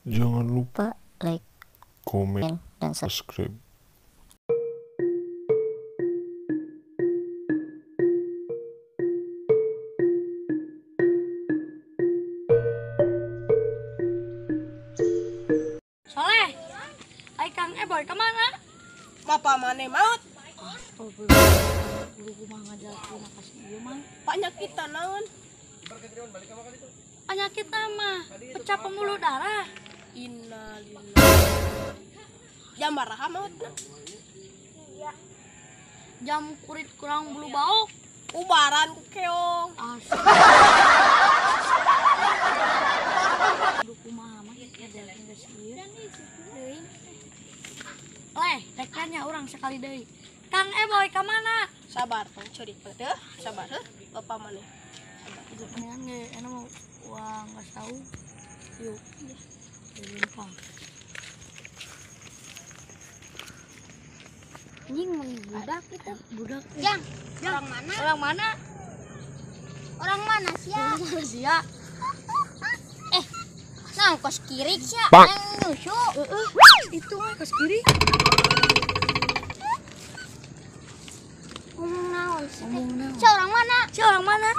Jangan lupa like, komen, dan subscribe. Soleh, ai Kang Eboy kemana? Mapa mana maut? Astagfirullah, guru kumaha ngajarkeun kasih ieu mah. Penyakit naon? Penyakit mah pecah pembuluh darah. Innalillahi. Jam baraha maut? Jam kurit kurang bulu bauk. Ubaran ku keong. Guru kumaha mah ngajarkeun geus ieu. Leh, rek tanya urang sekali deui. Kang Eboy ka mana? Sabar tong cerit teh. Sabar heuh. Bapa mana? Ibu keningan ge anu mah uang geus tahu. Yuk. Limpang. Anjing budak itu. Budak. Jang, orang mana? Orang mana? Orang mana sih ya? Orang mana sih ya? Nah, kos kiri sih ya. Bang. Yang nyusu. Itu mah kos kiri. Ngomong naon sih? Ngomong naon? Si orang mana? Si orang mana?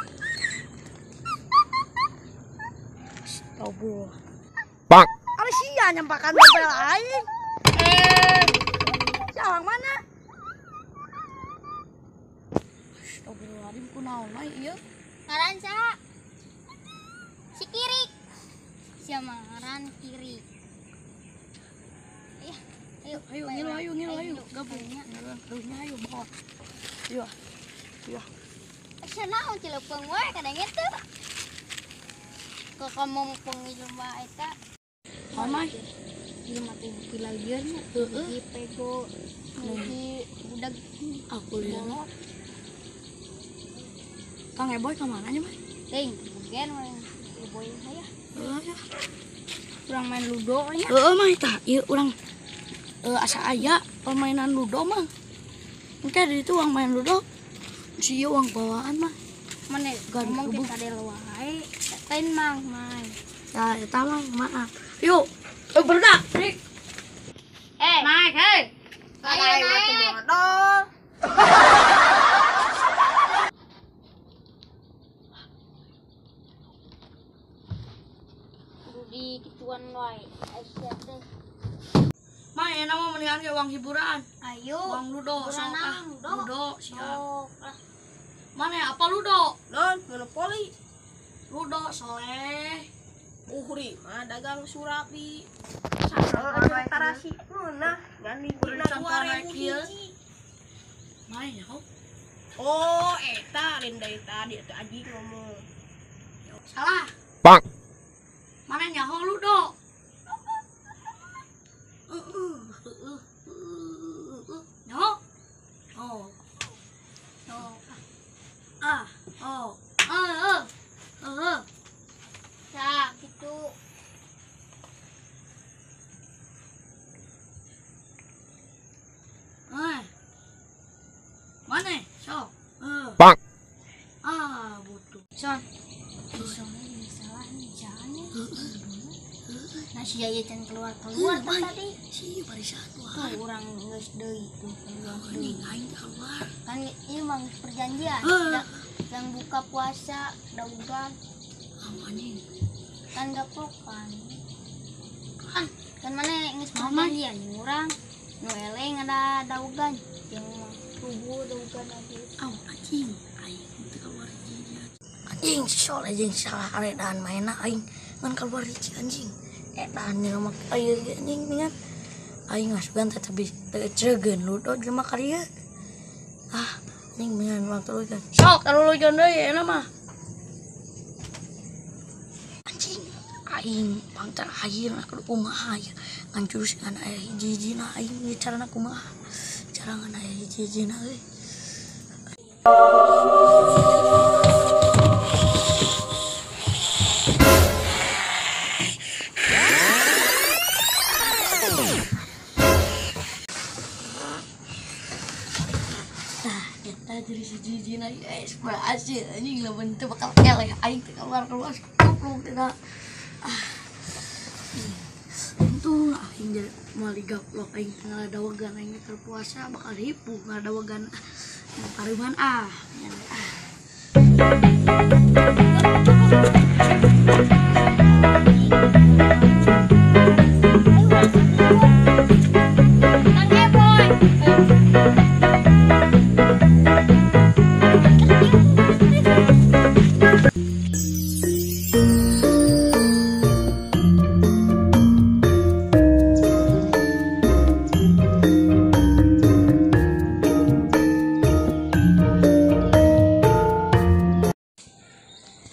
Astagfirullah. Bang. Apa sih ya nyampakan bebel lain? Si orang mana? Astagfirullahaladzim, kunaon mah ieu? Ngaran saha? Si kiri. Si ngaran kiri. Ayo ngilu gabung. Aduhnya ayo bawa. Iya. Sana on cilepeng we kadang itu. Kok kamu pengilmu bae eta? Mamai. Ieu mah teh pilayeurnya. Di pego di budak Aku lihat. Kang Eboy kemana nya, Mas? teuing bugen we. Boy aya. Ya. Urang main ludo nya. Mah eta, ieu urang asa aya permainan ludo mah. Engke di itu uang main ludo. Si ieu uang bawaan mah. Mana Gan ngomong kebuh. kita ada wae. Lain mang main. Ya, eta mah maaf. Yuk. Berdak, Rik. Naik, hei. Ayo naik. Kudu di kituan wae. Aisyah teh. Mah enak mah mendingan ke uang hiburan. Ayo. Uang ludo, Hiburan sok ah. naon, ludo? Ludo, siap. Sok lah. Mana ya, apa ludo? Non monopoli. Ludo, Soleh. Uhri mah dagang surabi. Aja Tarasi. Nah, ngan Udah dina sampai 2000 kieu. hiji. Mana ya, kok? Oh, eta lain dari tadi eta aji ngomong. Salah. Bang. Mana nyaho ludo? Nyaho? Oh. Nah, gitu. Mana? Sok. Bang. Butuh. Son. Soalnya ini salah nih jalannya. Nah, si Yaya can keluar tadi. Si barisan Tuh wah. orang geus deui tuh keluar Mending deui. aing keluar. Kan ieu mah perjanjian. Yang buka puasa daugan Anjing. kan gaplok kan. Kan mana geus Mama. perjanjian jeung urang. Nu eleng ada daugan yang tubuh daugan lagi. Anjing. Aing teu keluar hiji. Anjing, Soleh jeung salah aredan mainna aing ngan keluar hiji anjing. Edan nih mah ayo anjing ningan. Aing ngasugan teh ceugeun ludo jelema kalieu. Anjing mingan waktu lu kan. Sok talulujon deui euna mah. Anjing, aing pang terakhir aku kumaha ya. Ngan jurus ngan aya hiji-hijina aing ieu carana kumaha. Cara ngan aya hiji-hijina euy. Kita jadi si jijin aja, berhasil anjing lah bentuk bakal eleh aing keluar keluar goblok tidak. aing jadi mau ligaplok aing tengah ada wagan aing terpuasa bakal hipu nggak ada wagan pariman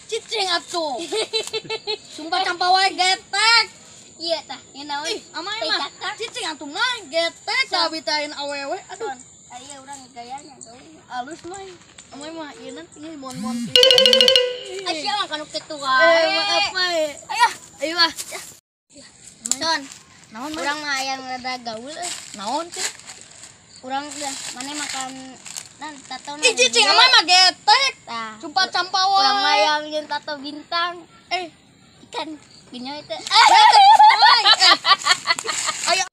Cicing atuh. Sumpah campa wae getek. Iya tah, yang naon? Amai Teh mah cakar. cicing atuh mah getek cabitain awewe. Aduh, Ayo urang gayanya gaul. alus mah. Amai mah ieu nanti mon-mon. Asya mah kanu kitu Maaf mah. Ayo ah. Son, Naon mah? urang mah aya rada gaul Naon sih? Urang dah mana makan tato Ih cicing amai mah getek. Tah. Sumpah campa Urang mah wae. yang jeung tato bintang. Ikan ginyo itu. Ayo.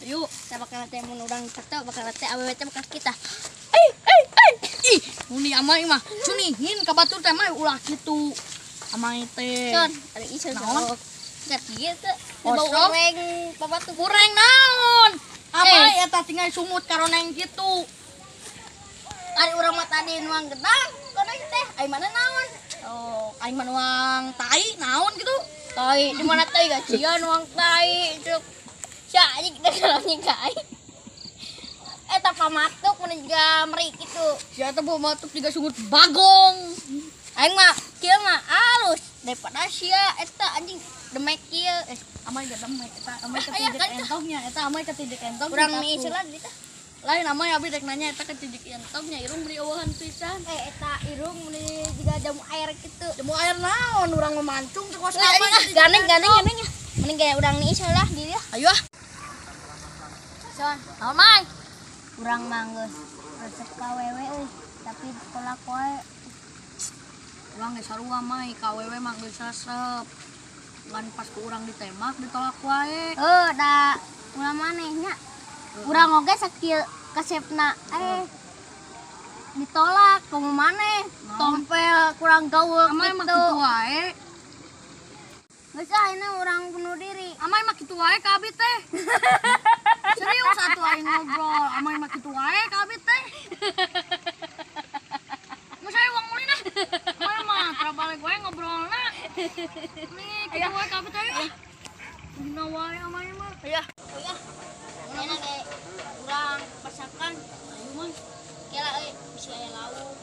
Ayo, kita bakal teh mun urang tato bakal teh awewe teh bakal kita. Ih, muni amai mah cunihin ka batur teh mah ulah kitu. Amai teh. Son, ada isu Naon? sok. Gat gitu. Oh, Bau sok? goreng babatu Kurang naon? Amai eta tinggal sumut karo neng kitu. Ari urang mah tadi nuang gedang, kono teh ai mana naon? Oh, aing mah nuang tai naon gitu. Tai, di mana tai gajian nuang tai. Cuk. Sia anjing kita kalau nyigai. Eta pamatuk mun juga meri kitu. Sia teh bawa matuk juga sungut bagong. Aing mah kieu mah alus daripada sia eta anjing demek kieu. Amai gak demek eta, amai Aya, ketidik kan? entongnya, eta amai ketidik entong. Urang di mi tato. isu lagi teh. Lain amai abi dek nanya eta ketidik entongnya irung beli owahan pisan. Eta irung mun juga jamu air kitu. Jamu air naon urang memancung teh kos Lah, amai. gandeng ya. Mending kayak urang ni isu lah dia. Ayo ah. Son, Naon mai? urang mah geus resep ka wewe euy, tapi tolak wae. Urang geus sarua mai ka awewe mah geus sasep. Ngan pas ku urang ditembak ditolak wae. Da ulah manehnya. Urang oge sakieu kasepna ditolak komo maneh. Tompel kurang gaul Amai mah gitu. kitu wae. Geus ayeuna urang bunuh diri. Amai mah kitu wae ka abi teh. Serius atuh aing ngobrol. Amai mah kitu wae ka abi teh. Mau saya uang mulina. Amai mah trabalik wae ngobrolna. Nih kitu wae ka abi teh. Dina wae amai mah. Aya. Enak ge urang pasakan. Ayo mah. Kela euy bisi aya lauk.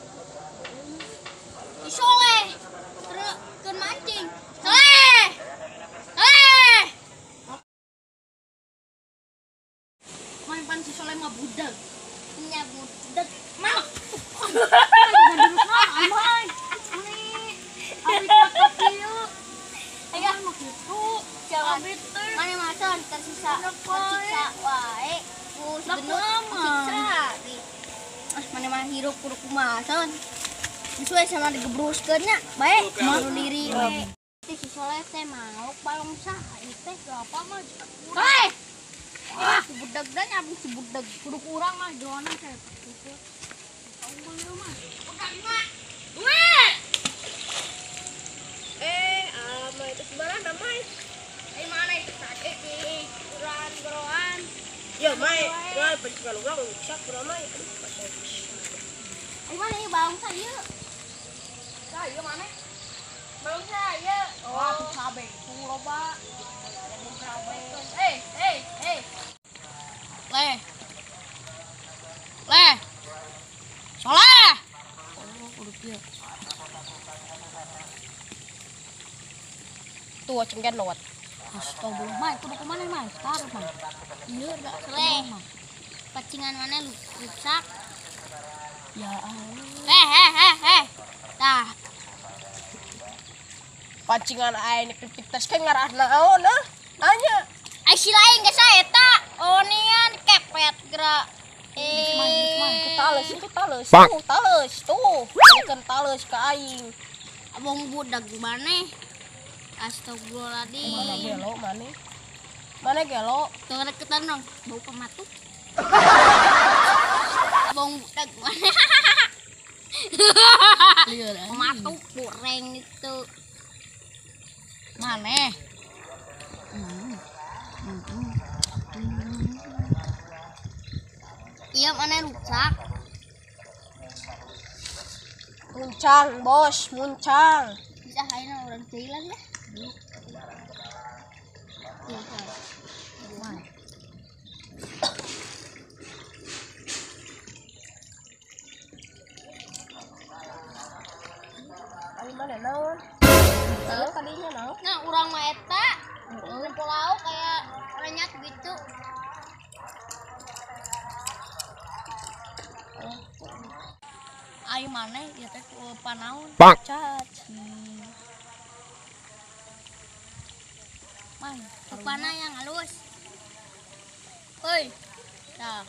Isole. Terus keun mancing. Soleh. Soleh. Main pan si Soleh mah budak. Nya budak. Mah. Amai. Ini abi kata kieu. Ayo Mah kitu. jalan. Abi teh. Mana mason tersisa wae. Us Lah, genut kumaha? siksa. Mana mah hirup kudu kumaha son. Sesuai sama digebruskeun nya bae bunuh diri we. Si Soleh teh mau balongsa ieu teh Apa mah? Soleh. Si budak dan nyabung si budak. Kudu kurang mah joana teh. Amai itu sebarang damai. Ai mana itu tadi di ukuran goroan. Ya, mai, wah penjual uang rusak ramai. Ai mana ieu balongsa ieu? Lah, ieu mana? Balongsa ieu. Oh, tuh cabe, tuh loba. Leh. Leh. Soleh. Oh, kudu kieu. Tuh cengken lewat. Astagfirullah, mai kudu kumaha mai? Taruh mai. Ieu da Soleh. Pacingan mana lu rusak? Ya Allah. Tah, Pancingan aing ketik tes ke ngarah naon Anya. ai si lain geus eta. Onian kepet geura. Tales itu tales. Pak. Tuh tales tuh. Balikan tales ke aing. Abang budak maneh. Astagfirullahaladzim. Mana gelo mana? Mana gelo? Tuh deketan dong, bau pematuk. Bau budak mana? Pematuk goreng itu. Mana? Iya mana rusak? Muncang, bos, muncang. Bisa kayaknya orang Thailand ya? Ani mana naon? Tahu tadinya naon? Nah, orang mah eta pulau kayak renyat gitu. Ai mana ya teh panaun Bang. caci. Man, rupana yang halus. Oi. Tah,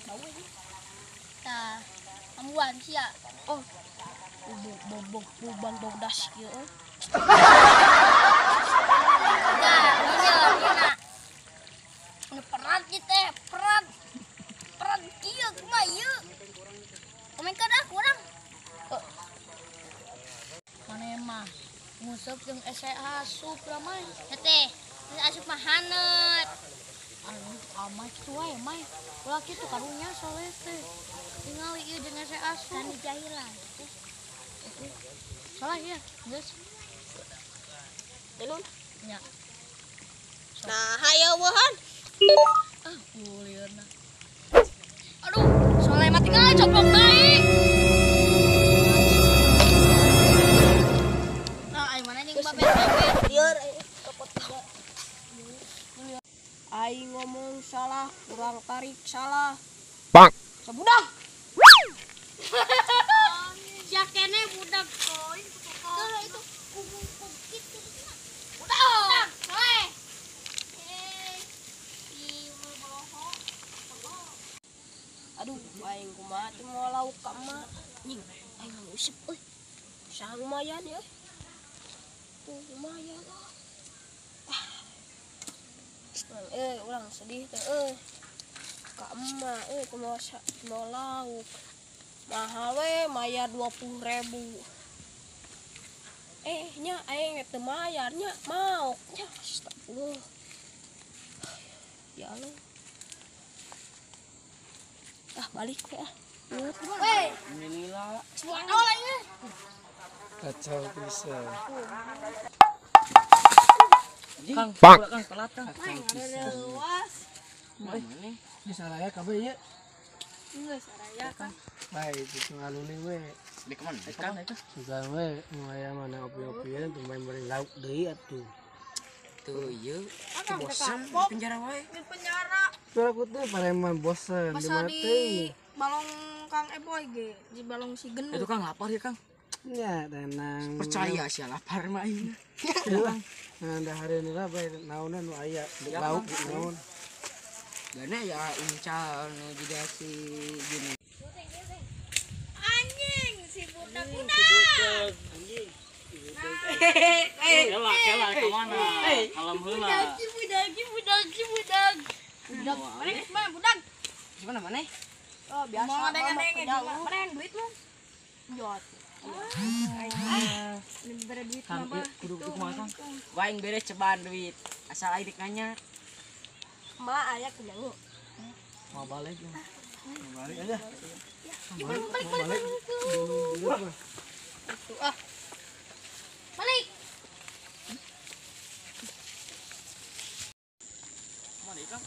bau ini. Tah, ambuan sia. Oh. Bubang bodas kieu. Nah, ini ini perat kita, perat kieu kumaha ieu. Komen ka dah kurang. Mana mah ngusep jeung ese asup ramai. Teh, asup mah haneut. Anu amai kitu wae mah. Ulah kitu karunya soalnya teh. Tingali ieu jeung ese asup. Kan jahilan. Salah ya, geus. Minum. Nya. Nah, hayo weuhan. Ah, ulirna. Aduh, soalnya mati kali coplok deui. Nah, ai mana jeung babet-babet. Lieur kapot tiga. Aing ngomong salah, kurang tarik salah. Bang. Sebudak. Sia kene budak koin. Tuh itu kumpul gitu. Budak. Soleh. Aduh, aing kumaha teh mau lauk ka emak. Nying, aing ngusep euy. Saha lumayan ya. Tuh lumayan. Ulang sedih teh ka emak teh mau lauk. Mahal we maya 20.000. Nya aing teu mayar nya mau. Nya astagfirullah. Ya Allah. Balik we ah. Weh, Inilah semua awalnya. kacau bisa. Bang. Kang telat Kang. Luas. Mana? Ini saraya kabeh ieu. Geus saraya kan. Baik, itu ngaluni we. Di kemana? Kang itu. Suka we ngaya mana opi-opian tuh main bari lauk deui atuh. Tuh ieu. Akang Bosan di kapok penjara wae. di penjara. Tuh aku tuh pareman bosen di Masa mana di teh. balong Kang Eboy ge, di balong si gendut. Itu Kang lapar ya Kang. Ya, tenang. Percaya sih lapar mah ieu. Nah, dah hari ini lah bae naonan nu aya di Ya, lauk Kang. naon. Gana ya incal nu jadi si gini. Anjing si budak. Kela kemana? Alam heula. Budak. Mana budak? Gimana mana? Oh, biasa. Mau ngadeng-ngadeng mana yang duit lu? Jot. Ini bere duit Kang mah. kudu kumaha Kang? Waing beres cobaan duit. Asal aya nanya. Ma aya kenyangu. Mau balik ya. Mau balik aja. Balik. Mana Kang?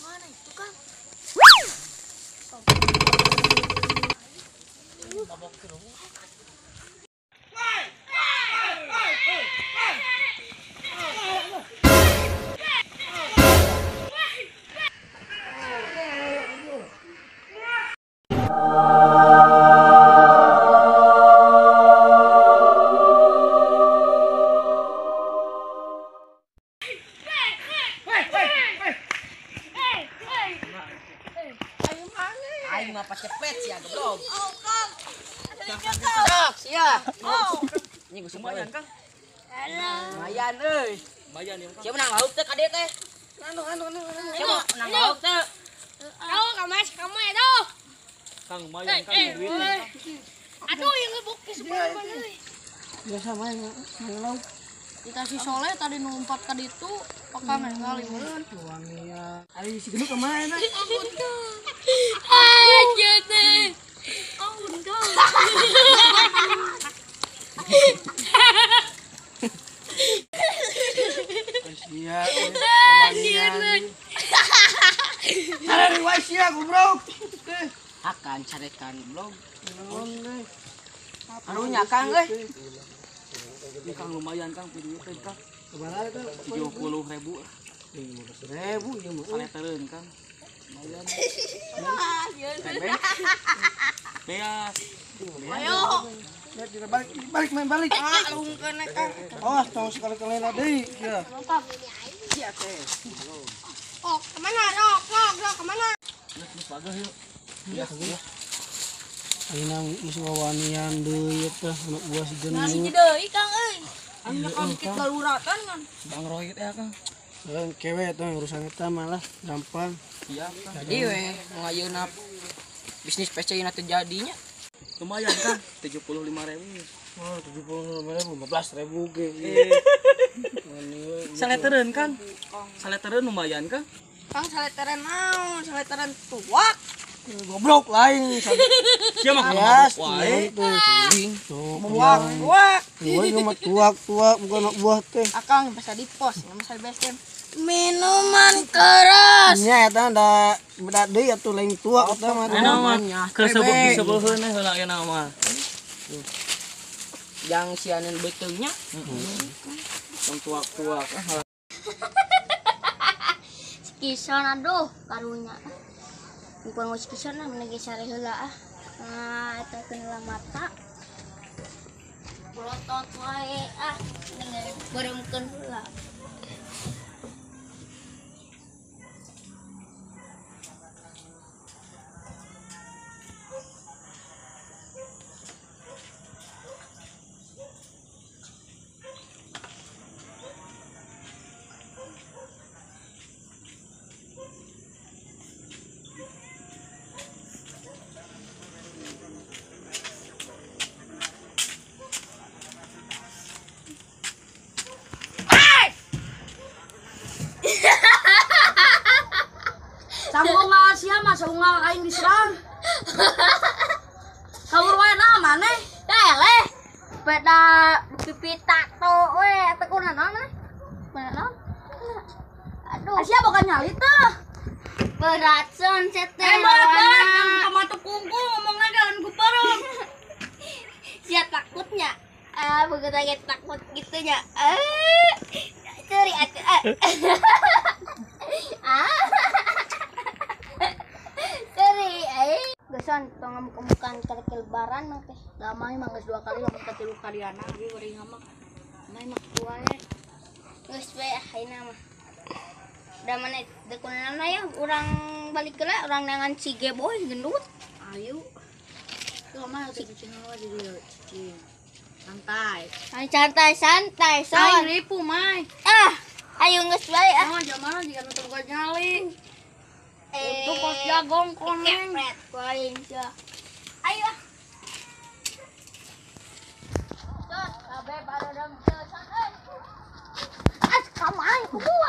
Mana itu Kang? Aing mah pas cepet sih ya goblok. Oh, Kang. Sok, sia. Ini gusuk lumayan, Kang. Halo. Lumayan euy. Lumayan ya, Kang. Siapa menang lauk teh ka dieu teh? Siapa menang lauk teh? Aduh, kamu itu. Kang lumayan Kang duit. Aduh, yang ngebukti sebelah mana euy. Biasa main lauk. Kita si Soleh tadi numpat ka ditu, pakai kali meureun. Wangian. Ari si gendut kemana? Aja deh. Oh, udah. Sia. Wangian. Ada riwayat sia goblok. Akan carekan goblok. Arunya Kang euy. Ini Kang lumayan Kang video teh Kang. Keberapa itu? 70.000. 15.000 ieu mah. Saletereun Kang. Lumayan. Beas. Ayo. Balik main balik. Lungkeun Kang. Oh, tong sekali-kali deui. Ya. Sia teh. Oh, kemana? Rok, kemana? Geus bagah yuk. Ya. Ayeuna geus wawanian deui teh anak buah si Nasi Gendut. deui Kang euy. Anu kan dikit baluratan kan. Bang Rohit ya Kang. Kewe tuh urusan kita malah gampang. Iya, Kang. Jadi we ngayeuna bisnis PC na terjadinya. Lumayan Kang, 75.000. Oh, 75.000, 15.000 ge. Saletereun Kang. Saletereun lumayan Kang. Kang saleteran naon? Saleteran tuak. Goblok lain. Sia mah Yes, wae. Tuak. Tuak cuma tuak bukan anak buah teh. Akang bisa di pos, nggak bisa di base camp. Minuman keras. Nya eta da beda deui atuh lain tuak eta mah. Ke sebeuheun heula ayeuna mah. Yang sianeun beuteunya. Yang tuak-tuak. Kisan aduh karunya. Bukan mau kisan nah menege sare heula ah. Nah, eta kenela mata. Berotot wae ah. Dengan beremkeun heula. Sanggo ngasia masa unggal aing diserang. Kabur wae na maneh? Eleh. Beda pipi tato we eta kunaon mah? Kunaon? Aduh. Asia bukan nyali tuh. Beratson cete. Sama tuh kungku ngomongnya jalan kuparang. Siap takutnya. Begitu lagi takut gitu ya. Ceri atuh. Ceri gesan tong mukan karek lebaran mah teh. Damai mah geus 2 kali lamun ka 3 kaliana ge beuring mah. Mai mah tuae. Geus we ayeuna mah. Da mana dekunana ya urang balik heula urang nangan Cige boy gendut. Ayo. Tuh mah si cicing mah di dieu cicing. Santai. Santai son. Aing ripu mai. Ayo geus bae ah. Oh, jamana jika nu teu nyali. Itu pos jagong koneng. Kepret poin sia. Ayo. Son, kabeh barodong son euy. Kamai, kuat.